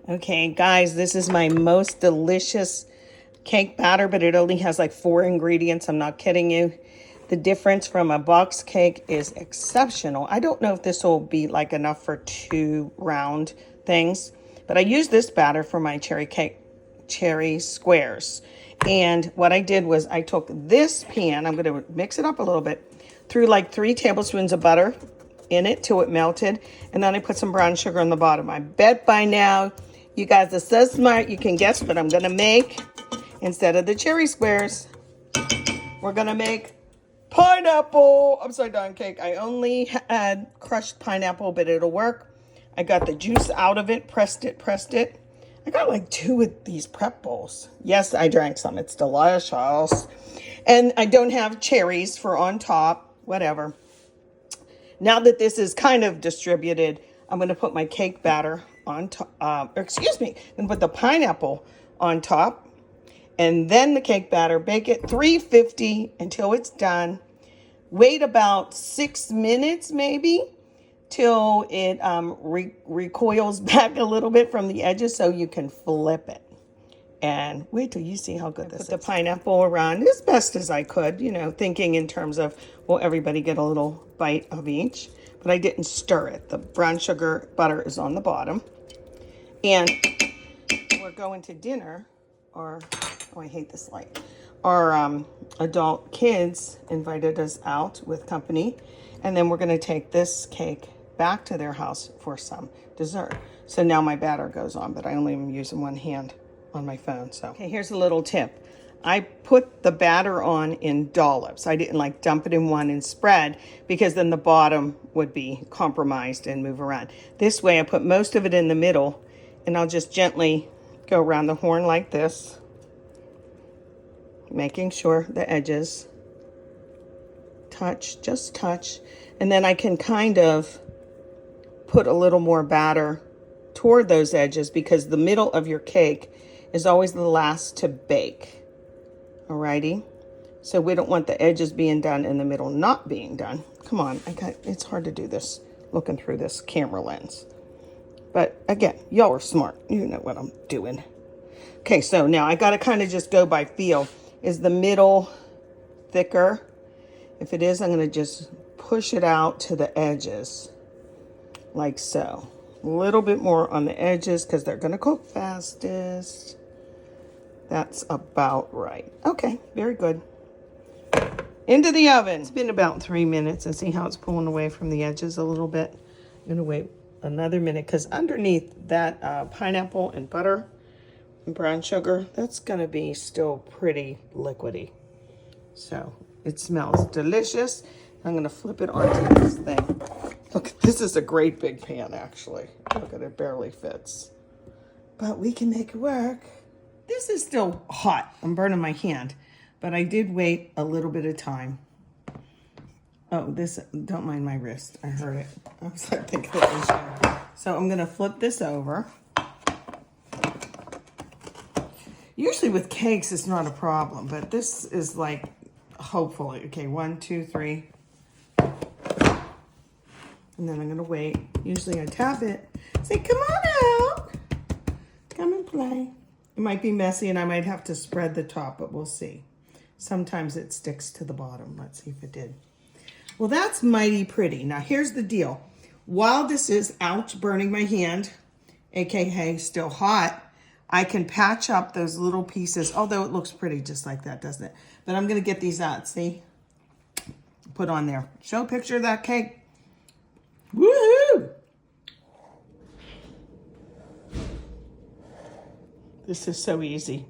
Okay, guys, this is my most delicious cake batter, but it only has like 4 ingredients. I'm not kidding you. The difference from a box cake is exceptional. I don't know if this will be like enough for 2 round things, but I use this batter for my cherry squares. And what I did was I took this pan, I'm going to mix it up a little bit, threw like 3 tablespoons of butter in it till it melted, and then I put some brown sugar on the bottom. I bet by now you guys are so smart you can guess what I'm gonna make. Instead of the cherry squares, we're gonna make pineapple upside down cake. I only had crushed pineapple, but it'll work. I got the juice out of it, pressed it. I got like 2 of these prep bowls. Yes, I drank some, it's delicious. And I don't have cherries for on top, whatever. Now that this is kind of distributed, I'm going to put my cake batter on top, I'm going to put the pineapple on top, and then the cake batter, bake it 350 until it's done. Wait about 6 minutes maybe till it recoils back a little bit from the edges so you can flip it. And wait till you see how good this is. Put the pineapple around as best as I could, you know, thinking in terms of, will everybody get a little bite of each? But I didn't stir it. The brown sugar butter is on the bottom. And we're going to dinner, or, oh, I hate this light. Our adult kids invited us out with company. And then we're going to take this cake back to their house for some dessert. So now my batter goes on, but I only am using one hand on my phone. So, okay, here's a little tip. I put the batter on in dollops. I didn't like dump it in one and spread because then the bottom would be compromised and move around. This way I put most of it in the middle and I'll just gently go around the horn like this, making sure the edges touch, just touch. And then I can kind of put a little more batter toward those edges because the middle of your cake is always the last to bake. Alrighty, so we don't want the edges being done and the middle not being done. Come on, it's hard to do this looking through this camera lens. But again, y'all are smart. You know what I'm doing. Okay, so now I gotta kind of just go by feel. Is the middle thicker? If it is, I'm gonna just push it out to the edges like so. A little bit more on the edges because they're gonna cook fastest. That's about right. Okay, very good. Into the oven. It's been about 3 minutes. And see how it's pulling away from the edges a little bit. I'm gonna wait another minute because underneath that pineapple and butter and brown sugar, that's gonna be still pretty liquidy. So it smells delicious. I'm gonna flip it onto this thing. Look, this is a great big pan actually. Look at it, it barely fits. But we can make it work. This is still hot. I'm burning my hand, but I did wait a little bit of time. Oh, this, don't mind my wrist. I heard it. I was like thinking it was you. So I'm gonna flip this over. Usually with cakes, it's not a problem, but this is like, hopefully, okay, 1, 2, 3. And then I'm gonna wait. Usually I tap it, say, come on out. Come and play. It might be messy and I might have to spread the top, but we'll see. Sometimes it sticks to the bottom. Let's see if it did. Well, that's mighty pretty. Now here's the deal. While this is, ouch, burning my hand, AKA still hot, I can patch up those little pieces, although it looks pretty just like that, doesn't it? But I'm gonna get these out, see? Put on there. Show a picture of that cake. Woohoo! This is so easy.